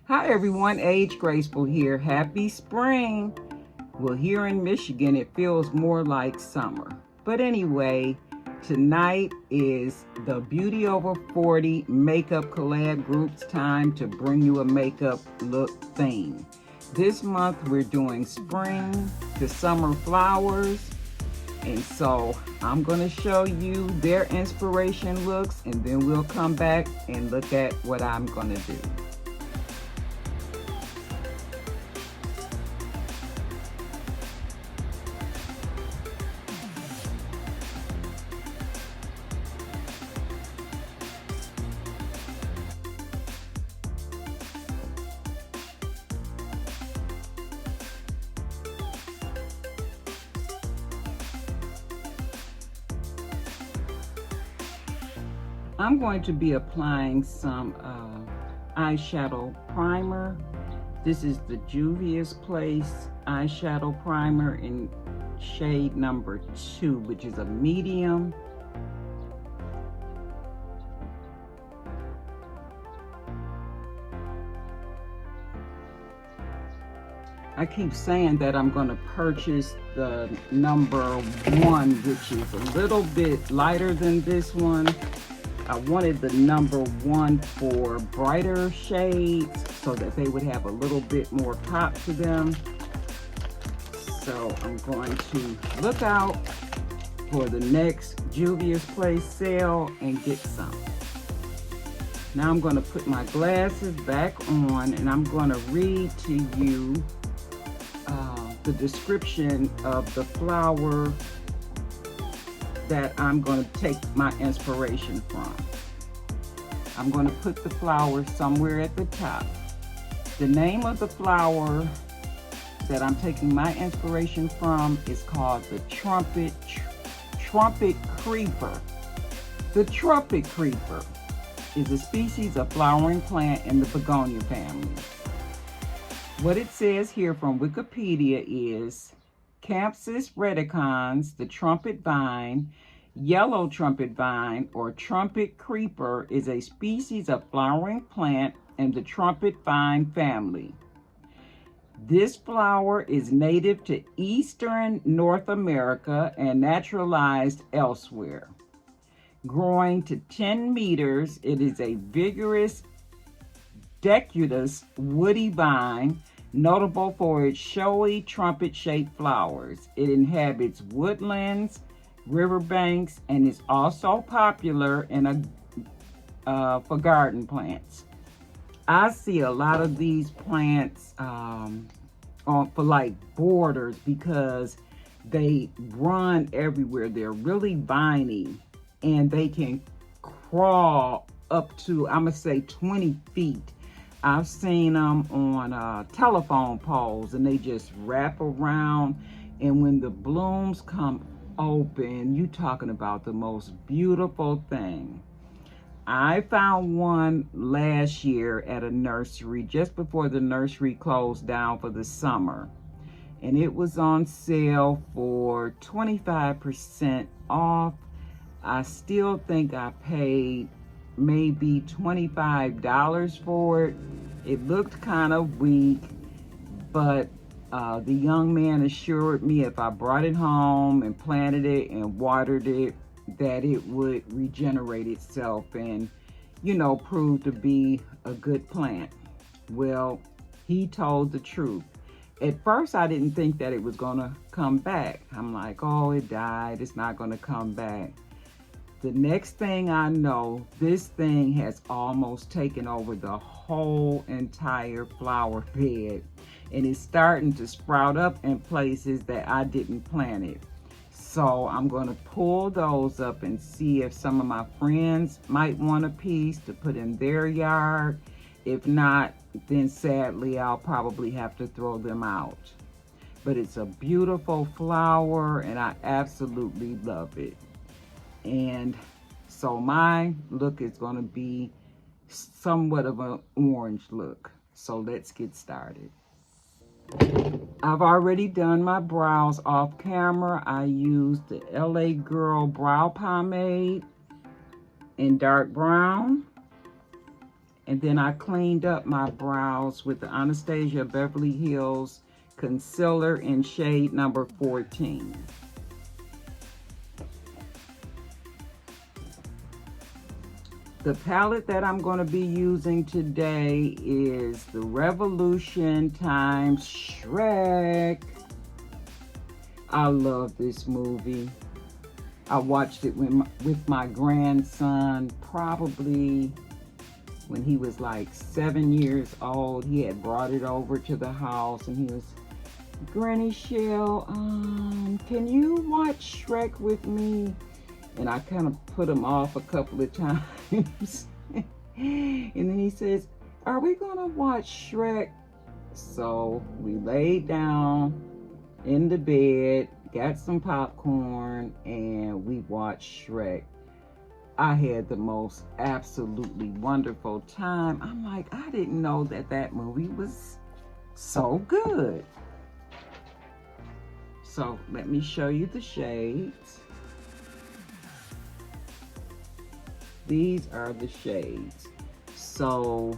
Hi everyone, Age Graceful here. Happy spring. Well, here in Michigan, it feels more like summer. But anyway, tonight is the Beauty Over 40 Makeup Collab Group's time to bring you a makeup look theme. This month, we're doing spring to summer flowers. And so I'm going to show you their inspiration looks, and then we'll come back and look at what I'm going to do. I'm going to be applying some eyeshadow primer. This is the Juvia's Place eyeshadow primer in shade number 2, which is a medium. I keep saying that I'm going to purchase the number 1, which is a little bit lighter than this one. I wanted the number 1 for brighter shades so that they would have a little bit more pop to them. So I'm going to look out for the next Juvia's Place sale and get some. Now I'm going to put my glasses back on and I'm going to read to you the description of the flower that I'm going to take my inspiration from. I'm going to put the flower somewhere at the top. The name of the flower that I'm taking my inspiration from is called the trumpet creeper. The trumpet creeper is a species of flowering plant in the begonia family. What it says here from Wikipedia is Campsis reticans, the trumpet vine, yellow trumpet vine, or trumpet creeper is a species of flowering plant in the trumpet vine family. This flower is native to eastern North America and naturalized elsewhere. Growing to 10 meters, it is a vigorous, decutus woody vine, notable for its showy trumpet-shaped flowers. It inhabits woodlands, riverbanks, and is also popular for garden plants. I see a lot of these plants for like borders because they run everywhere. They're really viney and they can crawl up to, I'm gonna say 20 feet. I've seen them on telephone poles and they just wrap around, and when the blooms come open, you talking about the most beautiful thing. I found one last year at a nursery just before the nursery closed down for the summer, and it was on sale for 25% off. I still think I paid maybe $25 for it. It looked kind of weak, but the young man assured me if I brought it home and planted it and watered it, that it would regenerate itself and, you know, prove to be a good plant. Well, he told the truth. At first, I didn't think that it was gonna come back. I'm like, oh, it died, it's not gonna come back. The next thing I know, this thing has almost taken over the whole entire flower bed, and it's starting to sprout up in places that I didn't plant it. So I'm going to pull those up and see if some of my friends might want a piece to put in their yard. If not, then sadly I'll probably have to throw them out. But it's a beautiful flower and I absolutely love it. And so my look is going to be somewhat of an orange look. So let's get started. I've already done my brows off camera. I used the LA Girl brow pomade in dark brown. And then I cleaned up my brows with the Anastasia Beverly Hills Concealer in shade number 14. The palette that I'm going to be using today is the Revolution times Shrek. I love this movie. I watched it with my grandson probably when he was like 7 years old. He had brought it over to the house and he was, Granny Shell, can you watch Shrek with me? And I kind of put him off a couple of times. And then he says, are we gonna watch Shrek? So we laid down in the bed, got some popcorn, and we watched Shrek. I had the most absolutely wonderful time. I'm like, I didn't know that that movie was so good. So let me show you the shades. These are the shades. So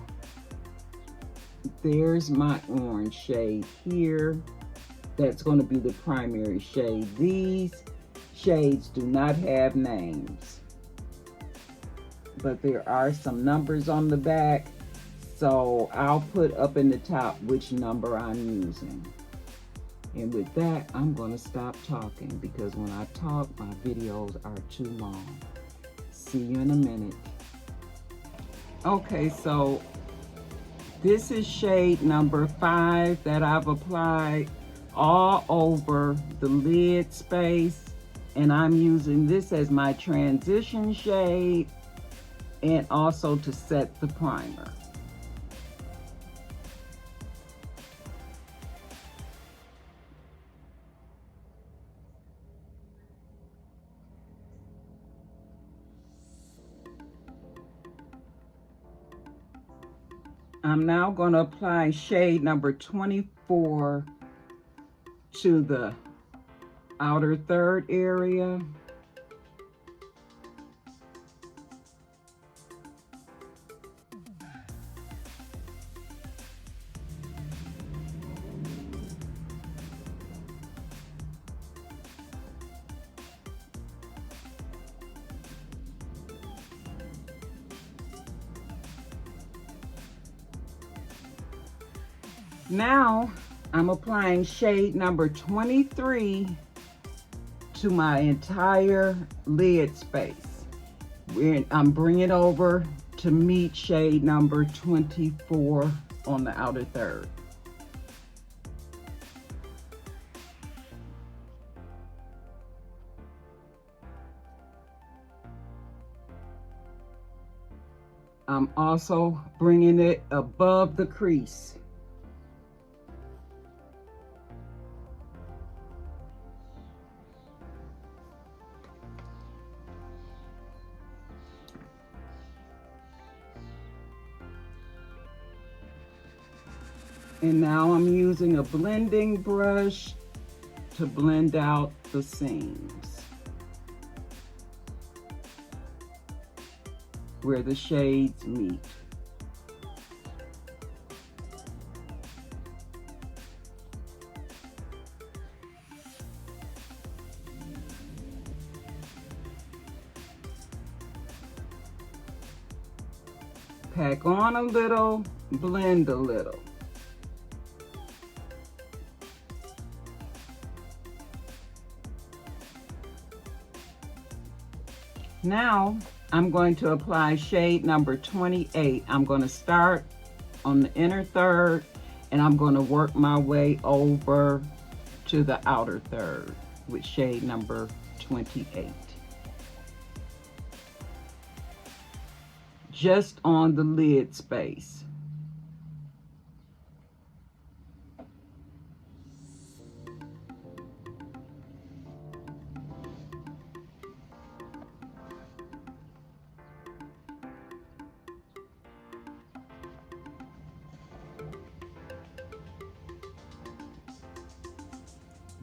there's my orange shade here. That's going to be the primary shade. These shades do not have names, but there are some numbers on the back. So I'll put up in the top which number I'm using. And with that, I'm going to stop talking because when I talk, my videos are too long. See you in a minute. Okay, so this is shade number 5 that I've applied all over the lid space, and I'm using this as my transition shade and also to set the primer. I'm now going to apply shade number 24 to the outer third area. Now I'm applying shade number 23 to my entire lid space. I'm bringing it over to meet shade number 24 on the outer third. I'm also bringing it above the crease. And now I'm using a blending brush to blend out the seams where the shades meet. Pack on a little, blend a little. Now I'm going to apply shade number 28. I'm going to start on the inner third and I'm going to work my way over to the outer third with shade number 28. Just on the lid space.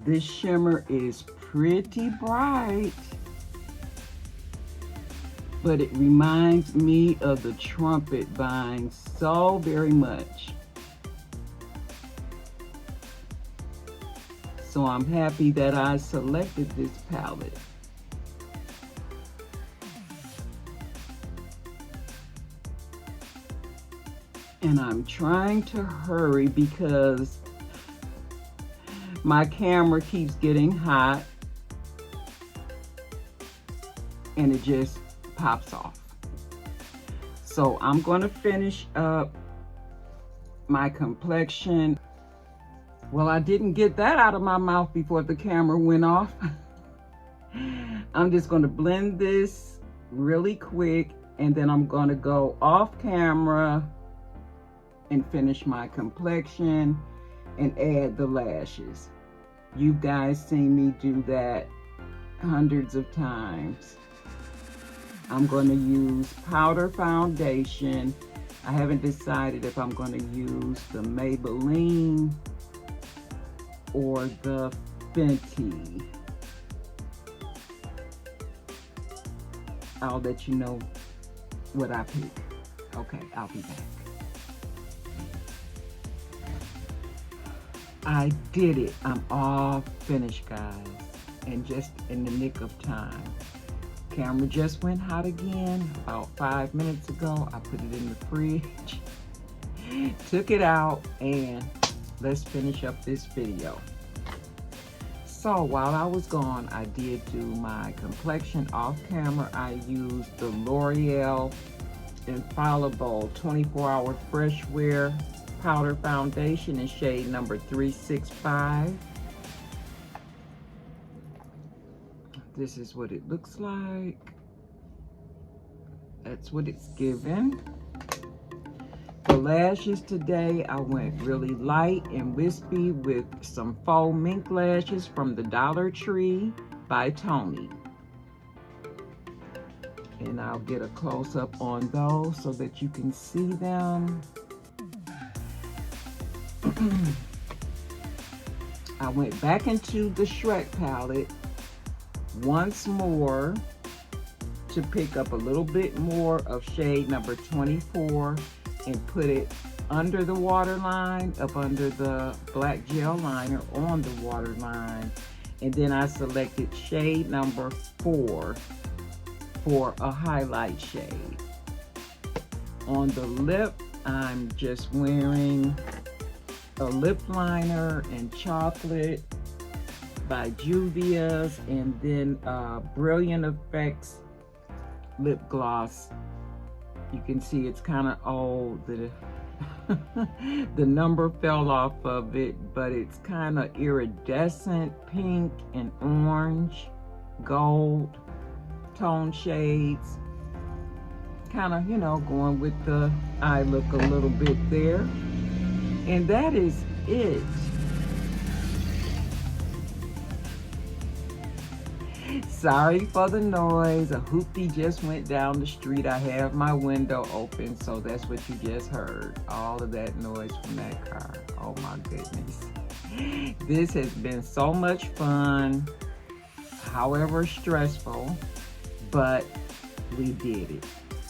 This shimmer is pretty bright, but it reminds me of the trumpet vine so very much. So I'm happy that I selected this palette. And I'm trying to hurry because my camera keeps getting hot and it just pops off. So I'm going to finish up my complexion. Well, I didn't get that out of my mouth before the camera went off. I'm just going to blend this really quick, and then I'm going to go off camera and finish my complexion and add the lashes. You guys seen me do that hundreds of times. I'm going to use powder foundation. I haven't decided if I'm going to use the Maybelline or the Fenty. I'll let you know what I pick. Okay, I'll be back. I did it. I'm all finished, guys, and just in the nick of time. Camera just went hot again about 5 minutes ago. I put it in the fridge, took it out, and let's finish up this video. So while I was gone, I did do my complexion off camera. I used the L'Oreal Infallible 24-Hour Fresh Wear Powder Foundation in shade number 365. This is what it looks like. That's what it's given. The lashes today, I went really light and wispy with some faux mink lashes from the Dollar Tree by Tony. And I'll get a close-up on those so that you can see them. I went back into the Shrek palette once more to pick up a little bit more of shade number 24 and put it under the waterline, up under the black gel liner on the waterline. And then I selected shade number 4 for a highlight shade. On the lip, I'm just wearing a lip liner in chocolate by Juvia's, and then Brilliant Effects lip gloss. You can see it's kind of old. The number fell off of it, but it's kind of iridescent pink and orange, gold tone shades. Kind of, you know, going with the eye look a little bit there. And that is it. Sorry for the noise. A hoopty just went down the street. I have my window open, so that's what you just heard. All of that noise from that car. Oh my goodness. This has been so much fun, however stressful, but we did it.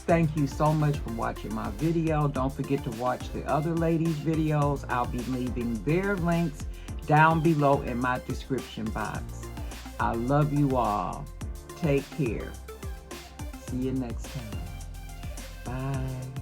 Thank you so much for watching my video. Don't forget to watch the other ladies' videos. I'll be leaving their links down below in my description box. I love you all. Take care. See you next time. Bye.